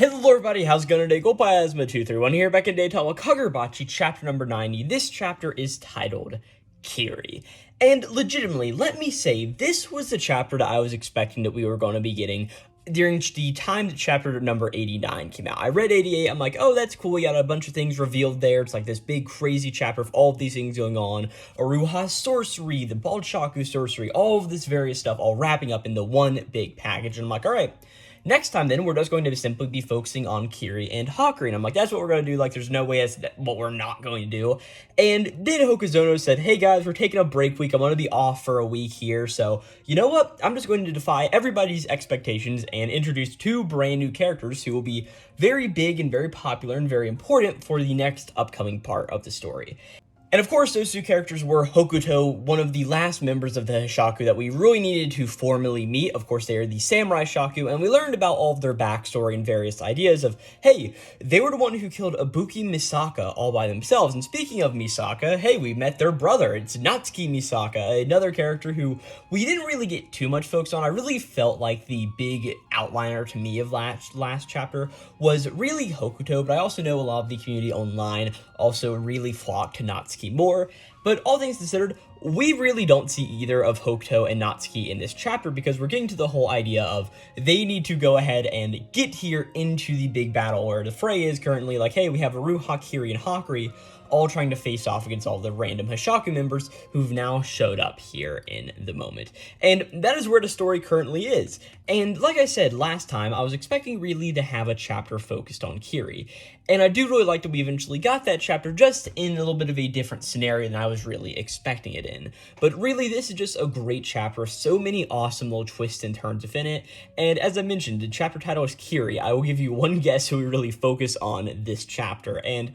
Hello everybody, how's it going today? Glowplasma231 here, back in today talking about Kagurabachi, chapter number 90. This chapter is titled Kiri. And legitimately, let me say, this was the chapter that I was expecting that we were going to be getting during the time that chapter number 89 came out. I read 88, I'm like, oh, that's cool, we got a bunch of things revealed there. It's like this big crazy chapter of all of these things going on. Aruha's sorcery, the Bald Shaku sorcery, all of this various stuff all wrapping up into one big package. And I'm like, alright. Next time, then, we're just going to simply be focusing on Kiri and Hakuri, and I'm like, that's what we're going to do, like, there's no way that's what we're not going to do. And then Hokuzono said, hey guys, we're taking a break week, I'm going to be off for a week here, so, you know what, I'm just going to defy everybody's expectations and introduce two brand new characters who will be very big and very popular and very important for the next upcoming part of the story. And of course, those two characters were Hokuto, one of the last members of the Hishaku that we really needed to formally meet. Of course, they are the Samurai Shaku, and we learned about all of their backstory and various ideas of, hey, they were the one who killed Ibuki Misaka all by themselves. And speaking of Misaka, hey, we met their brother. It's Natsuki Misaka, another character who we didn't really get too much focus on. I really felt like the big outliner to me of last chapter was really Hokuto, but I also know a lot of the community online also really flocked to Natsuki more. But all things considered, we really don't see either of Hokuto and Natsuki in this chapter because we're getting to the whole idea of they need to go ahead and get here into the big battle where the fray is currently like, hey, we have Aruha, Kiri, and Hakuri all trying to face off against all the random Hishaku members who've now showed up here in the moment. And that is where the story currently is. And like I said last time, I was expecting really to have a chapter focused on Kiri. And I do really like that we eventually got that chapter just in a little bit of a different scenario than I was really expecting it in. But really, this is just a great chapter, so many awesome little twists and turns within it. And as I mentioned, the chapter title is Kiri. I will give you one guess who we really focus on this chapter. And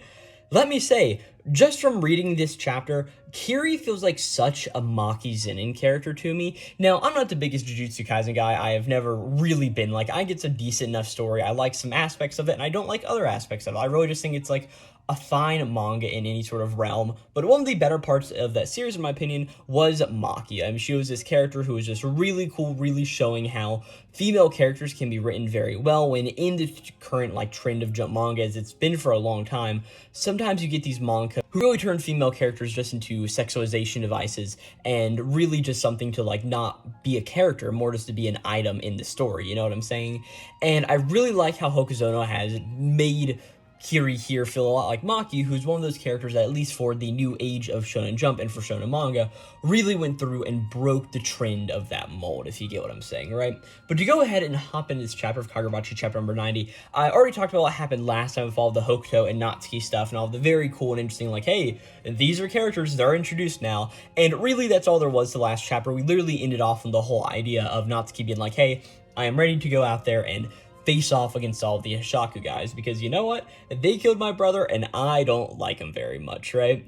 let me say, just from reading this chapter, Kiri feels like such a Maki Zenin character to me. Now, I'm not the biggest Jujutsu Kaisen guy. I have never really been. Like, I get a decent enough story. I like some aspects of it, and I don't like other aspects of it. I really just think it's like a fine manga in any sort of realm. But one of the better parts of that series, in my opinion, was Maki. I mean, she was this character who was just really cool, really showing how female characters can be written very well. When in the current like trend of jump manga, as it's been for a long time, sometimes you get these manga who really turn female characters just into sexualization devices and really just something to like not be a character, more just to be an item in the story, you know what I'm saying? And I really like how Hokuzono has made Kiri here feel a lot like Maki, who's one of those characters that, at least for the new age of Shonen Jump and for Shonen Manga, really went through and broke the trend of that mold, if you get what I'm saying, right? But to go ahead and hop into this chapter of Kagurabachi, chapter number 90, I already talked about what happened last time with all the Hokuto and Natsuki stuff and all the very cool and interesting, like, hey, these are characters, they're introduced now, and really that's all there was to the last chapter. We literally ended off on the whole idea of Natsuki being like, hey, I am ready to go out there and face off against all of the Hishaku guys, because you know what? They killed my brother, and I don't like him very much, right?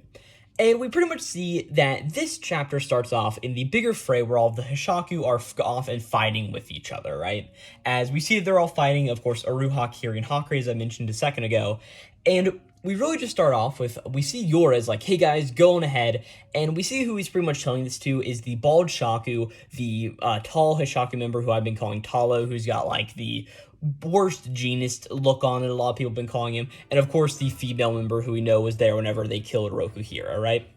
And we pretty much see that this chapter starts off in the bigger fray where all of the Hishaku are off and fighting with each other, right? As we see that they're all fighting, of course, Aruha, Kiri, and Hakuri, as I mentioned a second ago, and we really just start off with, we see Yora's like, hey guys, go on ahead, and we see who he's pretty much telling this to is the Bald Shaku, the tall Hishaku member who I've been calling Talo, who's got like the worst genist look on it, a lot of people have been calling him, and of course the female member who we know was there whenever they killed Rokuhira, right?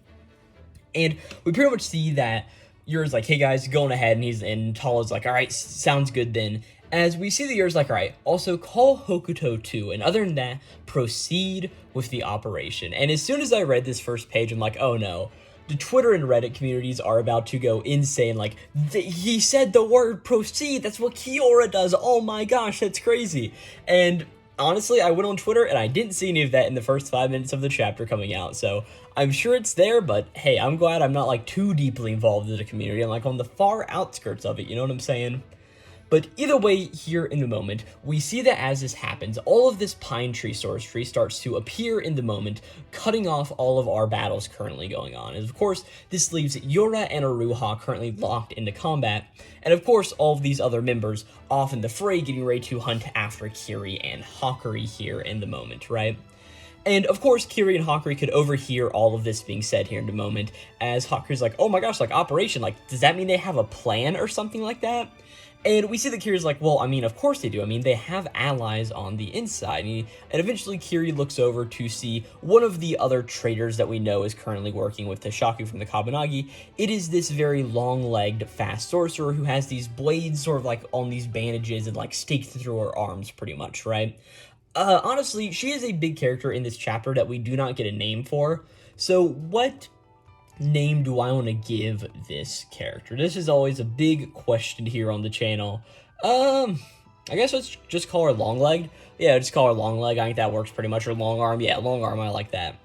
And we pretty much see that Yora's like, hey guys, go on ahead, and Talo's like, alright, sounds good then. As we see the Yora's like, alright, also call Hokuto too, and other than that, proceed with the operation. And as soon as I read this first page, I'm like, oh no. The Twitter and Reddit communities are about to go insane, like, he said the word proceed, that's what Kiora does, oh my gosh, that's crazy. And honestly, I went on Twitter and I didn't see any of that in the first 5 minutes of the chapter coming out, so I'm sure it's there, but hey, I'm glad I'm not like too deeply involved in the community. I'm like on the far outskirts of it, you know what I'm saying? But either way, here in the moment, we see that as this happens, all of this pine tree sorcery starts to appear in the moment, cutting off all of our battles currently going on. And of course, this leaves Yora and Aruha currently locked into combat, and of course, all of these other members off in the fray getting ready to hunt after Kiri and Hakuri here in the moment, right? And of course, Kiri and Hakuri could overhear all of this being said here in a moment, as Hakuri's like, oh my gosh, like, operation, like, does that mean they have a plan or something like that? And we see that Kiri's like, well, I mean, of course they do. I mean, they have allies on the inside. And eventually Kiri looks over to see one of the other traitors that we know is currently working with Tashaku from the Kabanagi. It is this very long-legged, fast sorcerer who has these blades sort of like on these bandages and like staked through her arms pretty much, right? Honestly, she is a big character in this chapter that we do not get a name for. So what name do I want to give this character? This is always a big question here on the channel. I guess let's just call her Longleg. Yeah, just call her Longleg. I think that works pretty much. Or Longarm. Yeah, Longarm. I like that.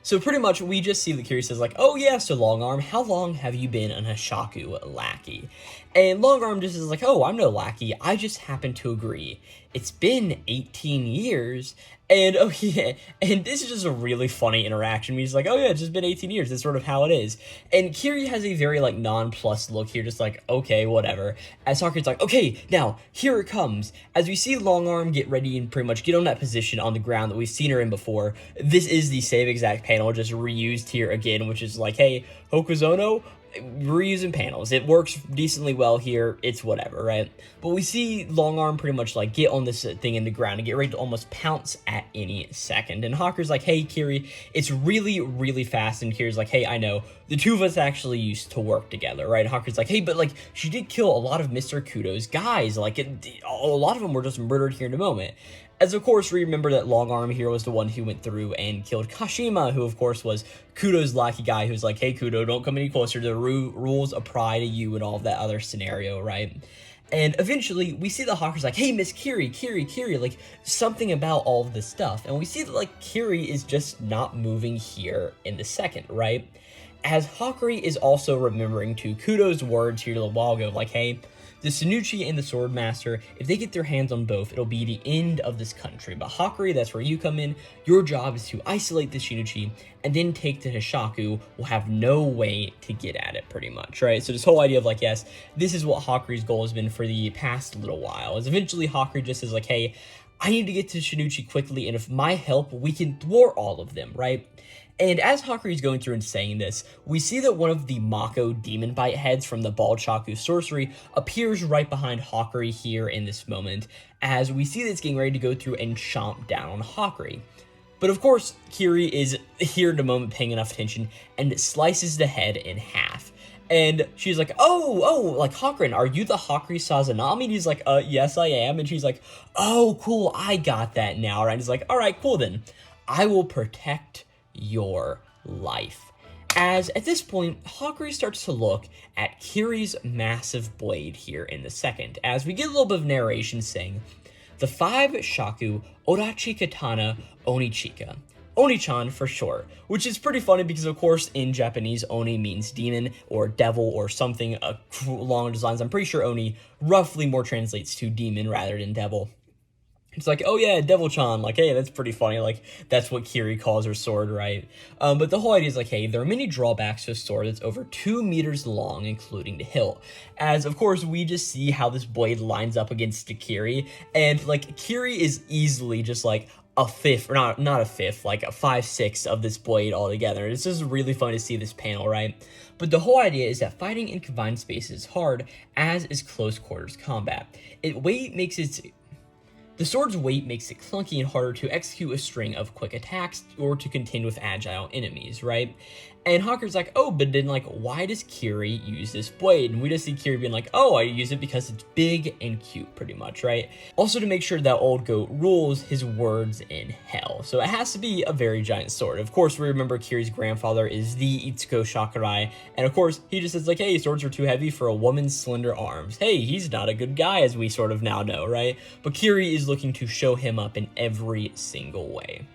So pretty much we just see that Kiri says like, oh yeah, so Longarm, how long have you been an Hashaku lackey? And Longarm just is like, oh, I'm no lackey, I just happen to agree. It's been 18 years, and oh yeah, and this is just a really funny interaction. He's like, oh yeah, it's just been 18 years, that's sort of how it is. And Kiri has a very like nonplussed look here, just like, okay, whatever. As Haku's like, okay, now, here it comes. As we see Longarm get ready and pretty much get on that position on the ground that we've seen her in before, this is the same exact panel, just reused here again, which is like, hey, Hokuzono, reusing panels. It works decently well here. It's whatever, right? But we see Longarm pretty much like get on this thing in the ground and get ready to almost pounce at any second. And Haku's like, hey, Kiri, it's really, really fast. And Kiri's like, hey, I know. The two of us actually used to work together, right? Haku's like, hey, but like, she did kill a lot of Mr. Kudo's guys. Like, a lot of them were just murdered here in a moment. As, of course, we remember that Longarm here was the one who went through and killed Kashima, who, of course, was Kudo's lackey guy who's like, hey, Kudo, don't come any closer. The rules apply to you and all of that other scenario, right? And eventually, we see the Haku's like, hey, Miss Kiri, like, something about all of this stuff. And we see that, like, Kiri is just not moving here in the second, right? As Hakuri is also remembering to Kudo's words here a little while ago, like, hey, the Tsunuchi and the Swordmaster, if they get their hands on both, it'll be the end of this country. But Hakuri, that's where you come in. Your job is to isolate the Tsunuchi and then take the Hishaku. Will have no way to get at it, pretty much, right? So this whole idea of like, yes, this is what Hakuri's goal has been for the past little while. Is eventually Hakuri just is like, hey, I need to get to Tsunuchi quickly, and with my help, we can thwart all of them, right? And as Hakuri's going through and saying this, we see that one of the Mako Demon Bite heads from the Bald Shaku sorcery appears right behind Hakuri here in this moment, as we see that it's getting ready to go through and chomp down on Hakuri. But of course, Kiri is here in the moment paying enough attention and slices the head in half. And she's like, oh, like, Hakurin, are you the Hakuri Sazanami? And he's like, yes, I am. And she's like, oh, cool, I got that now, right? And he's like, all right, cool then. I will protect your life. As at this point, Hakuri starts to look at Kiri's massive blade here in the second, as we get a little bit of narration saying, the 5 Shaku Odachi Katana Onichika. Oni-chan for short, which is pretty funny because, of course, in Japanese, Oni means demon or devil or something along those lines. I'm pretty sure Oni roughly more translates to demon rather than devil. It's like, oh yeah, Devil-chan, like, hey, that's pretty funny, like, that's what Kiri calls her sword, right? But the whole idea is like, hey, there are many drawbacks to a sword that's over 2 meters long, including the hilt. As, of course, we just see how this blade lines up against Kiri, and, like, Kiri is easily just, like, a fifth, or not a fifth, like a 5/6 of this blade altogether. It's just really fun to see this panel, right? But the whole idea is that fighting in confined spaces is hard, as is close quarters combat. The sword's weight makes it clunky and harder to execute a string of quick attacks or to contend with agile enemies, right? And Haku's like, oh, but then, like, why does Kiri use this blade? And we just see Kiri being like, oh, I use it because it's big and cute, pretty much, right? Also to make sure that old goat rules his words in hell. So it has to be a very giant sword. Of course, we remember Kiri's grandfather is the Itsuko Shakurai. And of course, he just says like, hey, swords are too heavy for a woman's slender arms. Hey, he's not a good guy, as we sort of now know, right? But Kiri is looking to show him up in every single way.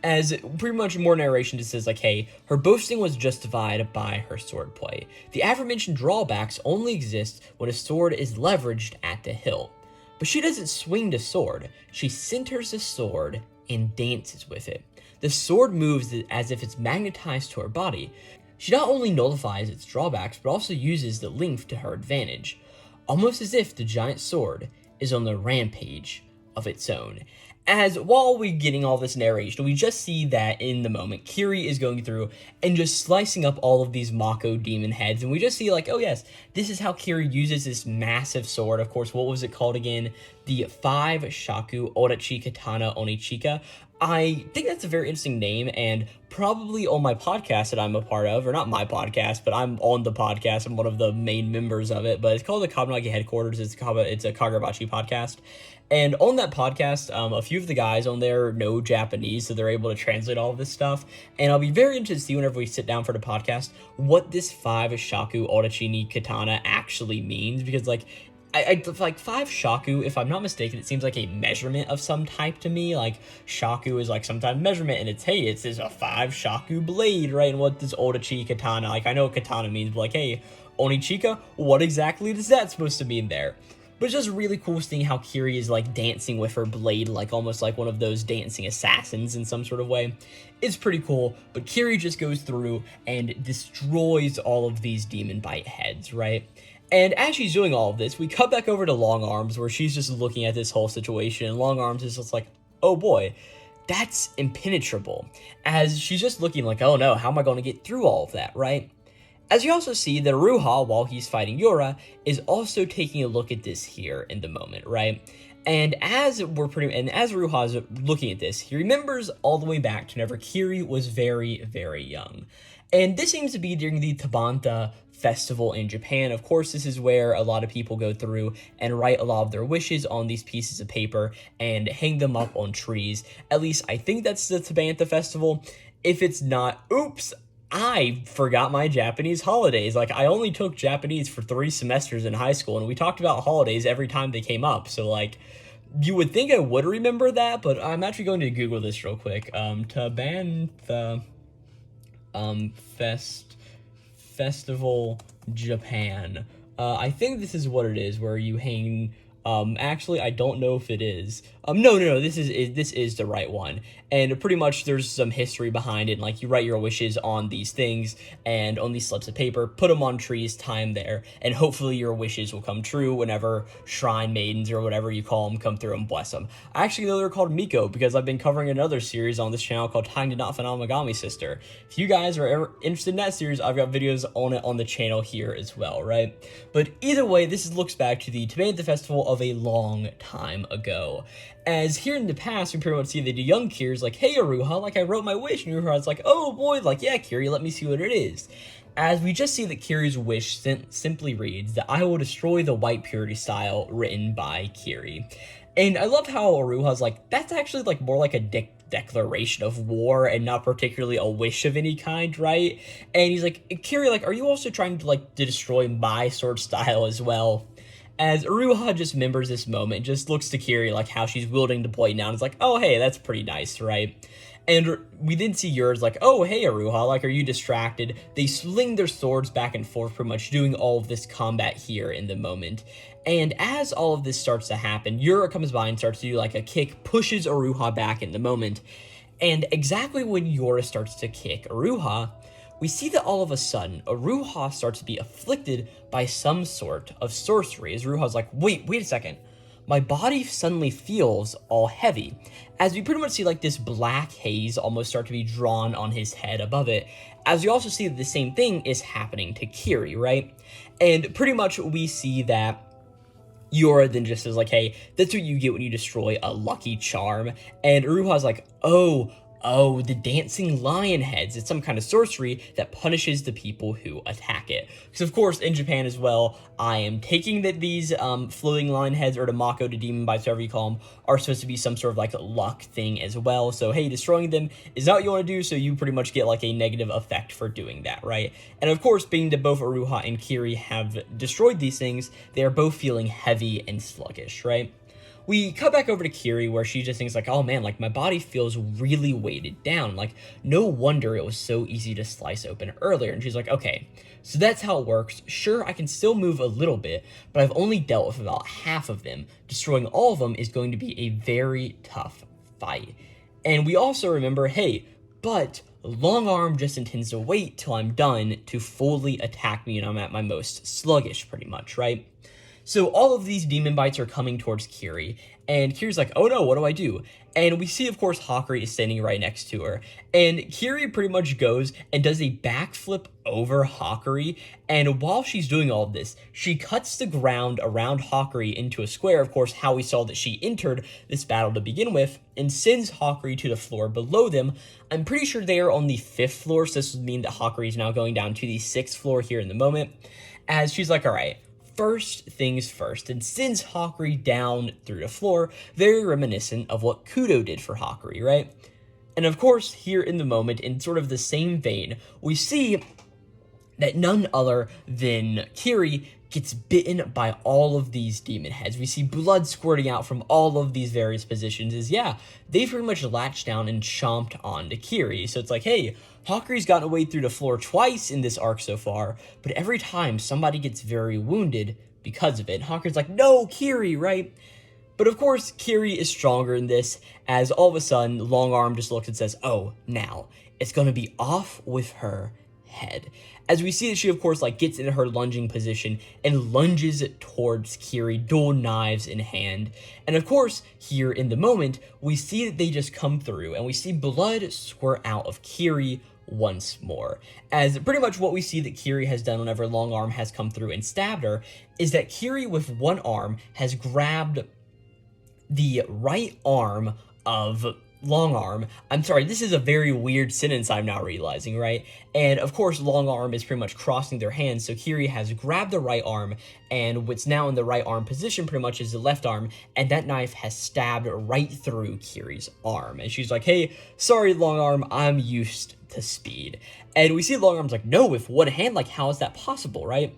As pretty much more narration just says like, hey, her boasting was justified by her swordplay. The aforementioned drawbacks only exist when a sword is leveraged at the hilt. But she doesn't swing the sword, she centers the sword and dances with it. The sword moves as if it's magnetized to her body. She not only nullifies its drawbacks, but also uses the length to her advantage, almost as if the giant sword is on the rampage of its own. As while we're getting all this narration, we just see that in the moment, Kiri is going through and just slicing up all of these Mako demon heads, and we just see like, oh yes, this is how Kiri uses this massive sword. Of course, what was it called again? The 5 Shaku Orachi Katana Onichika. I think that's a very interesting name, and probably on my podcast that I'm a part of, or not my podcast, but I'm on the podcast. I'm one of the main members of it, but it's called the Kabunagi Headquarters. It's a Kagurabachi podcast. And on that podcast, a few of the guys on there know Japanese, so they're able to translate all of this stuff. And I'll be very interested to see whenever we sit down for the podcast what this 5 Shaku Orachi ni Katana actually means, because like, I like 5 shaku, if I'm not mistaken, it seems like a measurement of some type to me. Like shaku is like some type of measurement, and it's, hey, it's a 5 shaku blade, right? And what does Orachi katana, like I know what katana means, but like, hey, Onichika, what exactly is that supposed to mean there? But it's just really cool seeing how Kiri is like dancing with her blade, like almost like one of those dancing assassins in some sort of way. It's pretty cool, but Kiri just goes through and destroys all of these demon bite heads, right? And as she's doing all of this, we cut back over to Longarms, where she's just looking at this whole situation, and Longarms is just like, oh boy, that's impenetrable. As she's just looking like, oh no, how am I going to get through all of that, right? As you also see that Ruha, while he's fighting Yura, is also taking a look at this here in the moment, right? And as Ruha's looking at this, he remembers all the way back to whenever Kiri was very, very young. And this seems to be during the Tabantha festival in Japan. Of course, this is where a lot of people go through and write a lot of their wishes on these pieces of paper and hang them up on trees. At least I think that's the Tabantha festival. If it's not, oops, I forgot my Japanese holidays. Like, I only took Japanese for 3 semesters in high school, and we talked about holidays every time they came up. So, like, you would think I would remember that, but I'm actually going to Google this real quick. Tabantha, Festival Japan. I think this is what it is, where you hang. Actually, I don't know if it is. No, this is the right one. And pretty much there's some history behind it. And like, you write your wishes on these things and on these slips of paper, put them on trees, tie them there, and hopefully your wishes will come true whenever shrine maidens or whatever you call them come through and bless them. I actually know they're called Miko because I've been covering another series on this channel called Time to Not Phenomagami Sister. If you guys are ever interested in that series, I've got videos on it on the channel here as well, right? But either way, this looks back to the Tabantha Festival of a long time ago. As here in the past, we pretty much see that the young Kiri's like, hey, Aruha, like, I wrote my wish, and Aruha's like, oh boy, like, yeah, Kiri, let me see what it is. As we just see that Kiri's wish simply reads that I will destroy the white purity style written by Kiri. And I love how Aruha's like, that's actually like more like a declaration of war and not particularly a wish of any kind, right? And he's like, Kiri, like, are you also trying to destroy my sword style as well? As Aruha just remembers this moment, just looks to Kiri like how she's wielding the blade now, and is like, oh hey, that's pretty nice, right? And we then see yours like, oh hey Aruha, like, are you distracted? They sling their swords back and forth, pretty much doing all of this combat here in the moment. And as all of this starts to happen, Yura comes by and starts to do like a kick, pushes Aruha back in the moment. And exactly when Yura starts to kick Aruha, we see that all of a sudden, Aruha starts to be afflicted by some sort of sorcery. As Aruha's like, wait a second. My body suddenly feels all heavy. As we pretty much see like this black haze almost start to be drawn on his head above it. As we also see that the same thing is happening to Kiri, right? And pretty much we see that Yura then just says like, hey, that's what you get when you destroy a lucky charm. And Aruha's like, oh, the dancing lion heads. It's some kind of sorcery that punishes the people who attack it. Because of course, in Japan as well, I am taking that these floating lion heads, or the Mako, the demon bites, whatever you call them, are supposed to be some sort of like luck thing as well. So hey, destroying them is not what you want to do, so you pretty much get like a negative effect for doing that, right? And of course, being that both Aruha and Kiri have destroyed these things, they are both feeling heavy and sluggish, right? We cut back over to Kiri, where she just thinks like, oh man, like, my body feels really weighted down. Like, no wonder it was so easy to slice open earlier. And she's like, okay, so that's how it works. Sure, I can still move a little bit, but I've only dealt with about half of them. Destroying all of them is going to be a very tough fight. And we also remember, hey, but Longarm just intends to wait till I'm done to fully attack me and I'm at my most sluggish, pretty much, right? So all of these demon bites are coming towards Kiri, and Kiri's like, oh no, what do I do? And we see, of course, Hakuri is standing right next to her, and Kiri pretty much goes and does a backflip over Hakuri, and while she's doing all of this, she cuts the ground around Hakuri into a square, of course, how we saw that she entered this battle to begin with, and sends Hakuri to the floor below them. I'm pretty sure they are on the 5th floor, so this would mean that Hakuri is now going down to the 6th floor here in the moment, as she's like, all right, first things first, and sends Hakuri down through the floor, very reminiscent of what Kudo did for Hakuri, right? And of course, here in the moment, in sort of the same vein, we see that none other than Kiri gets bitten by all of these demon heads. We see blood squirting out from all of these various positions, they've pretty much latched down and chomped onto Kiri. So it's like, hey, Hakuri's gotten away through the floor twice in this arc so far, but every time somebody gets very wounded because of it. Hakuri's like, no, Kiri, right? But of course, Kiri is stronger in this, as all of a sudden, Longarm just looks and says, oh, now, it's gonna be off with her head. As we see that she, of course, gets into her lunging position and lunges towards Kiri, dual knives in hand. And of course, here in the moment, we see that they just come through, and we see blood squirt out of Kiri once more. As pretty much what we see that Kiri has done whenever Longarm has come through and stabbed her, is that Kiri with one arm has grabbed the right arm of Longarm. I'm sorry, this is a very weird sentence I'm now realizing, right? And of course, Longarm is pretty much crossing their hands, so Kiri has grabbed the right arm, and what's now in the right arm position pretty much is the left arm, and that knife has stabbed right through Kiri's arm. And she's like, hey, sorry, Longarm, I'm used to speed. And we see Longarm's like, no, with one hand, how is that possible, right?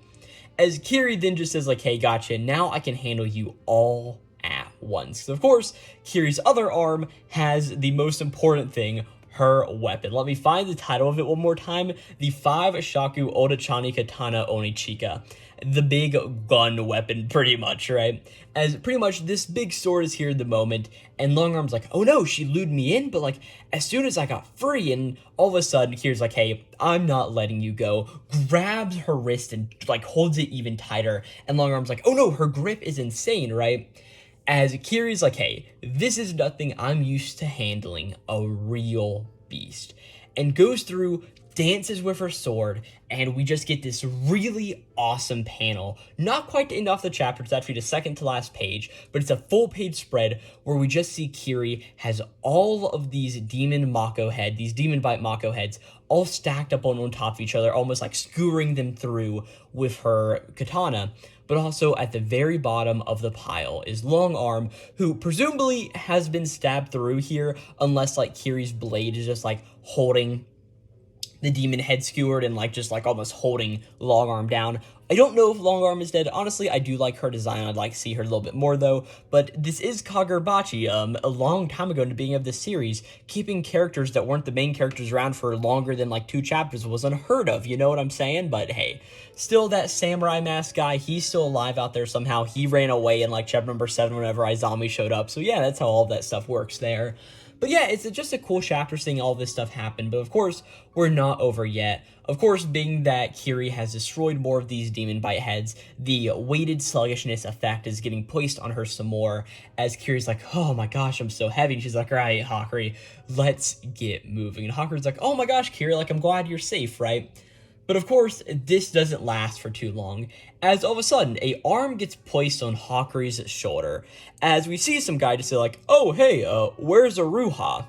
As Kiri then just says, hey, gotcha, now I can handle you all at once. So of course, Kiri's other arm has the most important thing, her weapon. Let me find the title of it one more time. The 5 Shaku Odachani Katana Onichika. The big gun weapon, pretty much, right? As pretty much this big sword is here at the moment, and Longarm's like, oh no, she lured me in, but as soon as I got free, and all of a sudden, Kiri's like, hey, I'm not letting you go, grabs her wrist and holds it even tighter, and Longarm's like, oh no, her grip is insane, right? As Kiri's like, hey, this is nothing, I'm used to handling a real beast. And goes through, dances with her sword, and we just get this really awesome panel. Not quite to end off the chapter, it's actually the second to last page, but it's a full page spread where we just see Kiri has all of these demon Mako head, these demon bite Mako heads, all stacked up on top of each other, almost skewering them through with her katana. But also at the very bottom of the pile is Longarm, who presumably has been stabbed through here, unless Kiri's blade is just holding the demon head skewered and just almost holding Longarm down. I don't know if Longarm is dead. Honestly, I do like her design. I'd like to see her a little bit more though. But this is Kagurabachi, a long time ago in the beginning of this series. Keeping characters that weren't the main characters around for longer than 2 chapters was unheard of, you know what I'm saying? But hey, still that samurai mask guy, he's still alive out there somehow. He ran away in chapter number 7 whenever Izami showed up. So yeah, that's how all that stuff works there. But yeah, it's just a cool chapter seeing all this stuff happen, but of course, we're not over yet. Of course, being that Kiri has destroyed more of these demon bite heads, the weighted sluggishness effect is getting placed on her some more, as Kiri's like, oh my gosh, I'm so heavy, and she's like, all right, Hakuri, let's get moving. And Hakuri's like, oh my gosh, Kiri, I'm glad you're safe, right? But of course, this doesn't last for too long, as all of a sudden, a arm gets placed on Hakuri's shoulder, as we see some guy just say oh hey, where's Aruha?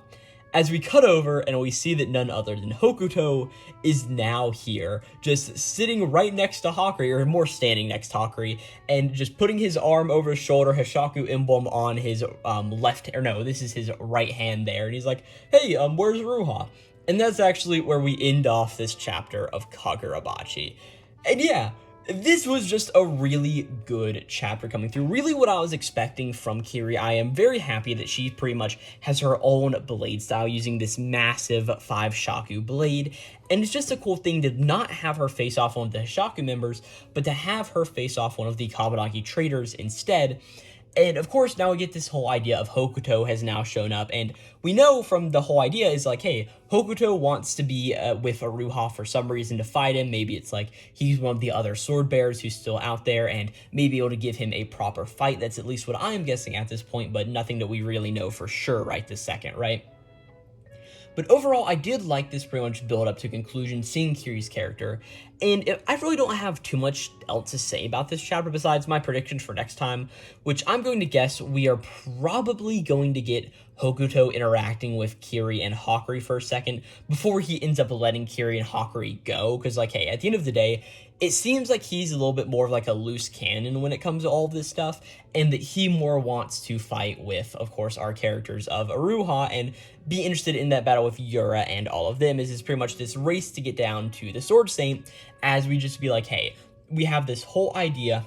As we cut over and we see that none other than Hokuto is now here, just sitting right next to Hakuri, or more standing next to Hakuri, and just putting his arm over his shoulder, Hishaku emblem on his this is his right hand there, and he's like, hey, where's Aruha? And that's actually where we end off this chapter of Kagurabachi. And yeah, this was just a really good chapter coming through. Really what I was expecting from Kiri. I am very happy that she pretty much has her own blade style using this massive 5 Shaku blade. And it's just a cool thing to not have her face off one of the Shaku members, but to have her face off one of the Kabanaki traders instead. And of course, now we get this whole idea of Hokuto has now shown up, and we know from the whole idea is like, hey, Hokuto wants to be with Aruha for some reason to fight him. Maybe it's like he's one of the other sword bearers who's still out there and may be able to give him a proper fight. That's at least what I'm guessing at this point, but nothing that we really know for sure right this second, right? But overall, I did like this pretty much build up to conclusion, seeing Kiri's character, and I really don't have too much else to say about this chapter besides my predictions for next time, which I'm going to guess we are probably going to get Hokuto interacting with Kiri and Hakuri for a second before he ends up letting Kiri and Hakuri go, because like, hey, at the end of the day, it seems like he's a little bit more of like a loose cannon when it comes to all of this stuff, and that he more wants to fight with, of course, our characters of Aruha and be interested in that battle with Yura and all of them. Is pretty much this race to get down to the Sword Saint, as we just be like, hey, we have this whole idea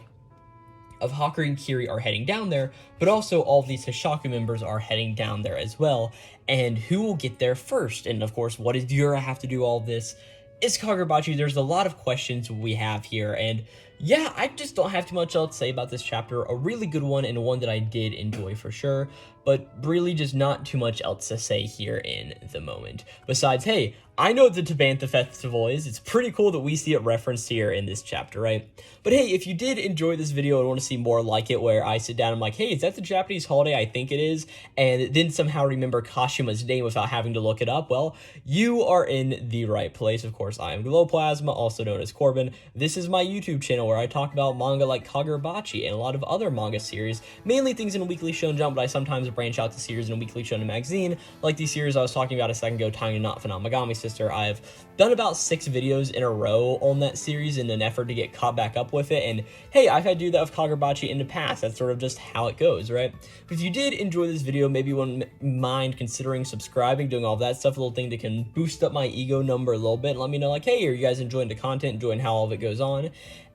of Hakuri and Kiri are heading down there, but also all of these Hishaku members are heading down there as well, and who will get there first? And of course, what does Yura have to do all of this? It's Kagurabachi. There's a lot of questions we have here, and yeah, I just don't have too much else to say about this chapter. A really good one, and one that I did enjoy for sure, but really just not too much else to say here in the moment. Besides, hey, I know what the Tabantha Festival is. It's pretty cool that we see it referenced here in this chapter, right? But hey, if you did enjoy this video and want to see more like it, where I sit down and I'm like, hey, is that the Japanese holiday? I think it is, and then somehow remember Kashima's name without having to look it up, well, you are in the right place. Of course, I am Glowplasma, also known as Corbin. This is my YouTube channel where I talk about manga like Kagurabachi and a lot of other manga series, mainly things in a weekly shonenjump, but I sometimes branch out to series in a weekly shonen magazine, like the series I was talking about a second ago, Tying a Knot for Megami Sister. I've done about 6 videos in a row on that series in an effort to get caught back up with it, and hey, I've had to do that with Kagurabachi in the past. That's sort of just how it goes, right? But if you did enjoy this video, maybe you wouldn't mind considering subscribing, doing all that stuff, a little thing that can boost up my ego number a little bit, and let me know like, hey, are you guys enjoying the content, enjoying how all of it goes on?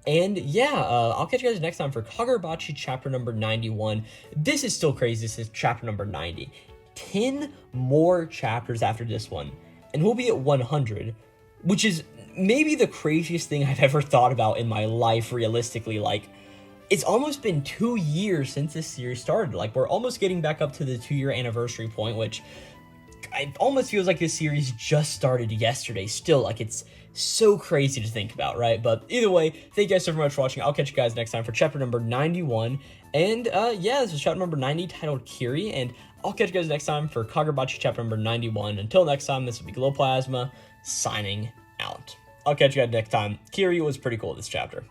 And yeah, I'll catch you guys next time for Kagurabachi chapter number 91. This is still crazy. This is chapter number 90. 10 more chapters after this one, and we'll be at 100, which is maybe the craziest thing I've ever thought about in my life, realistically. Like, it's almost been 2 years since this series started. Like, we're almost getting back up to the 2-year anniversary point, which it almost feels like this series just started yesterday still. Like, it's so crazy to think about, right? But either way, thank you guys so much for watching. I'll catch you guys next time for chapter number 91. And yeah, this is chapter number 90 titled Kiri, and I'll catch you guys next time for Kagurabachi chapter number 91. Until next time, this will be Glowplasma signing out. I'll catch you guys next time. Kiri was pretty cool this chapter.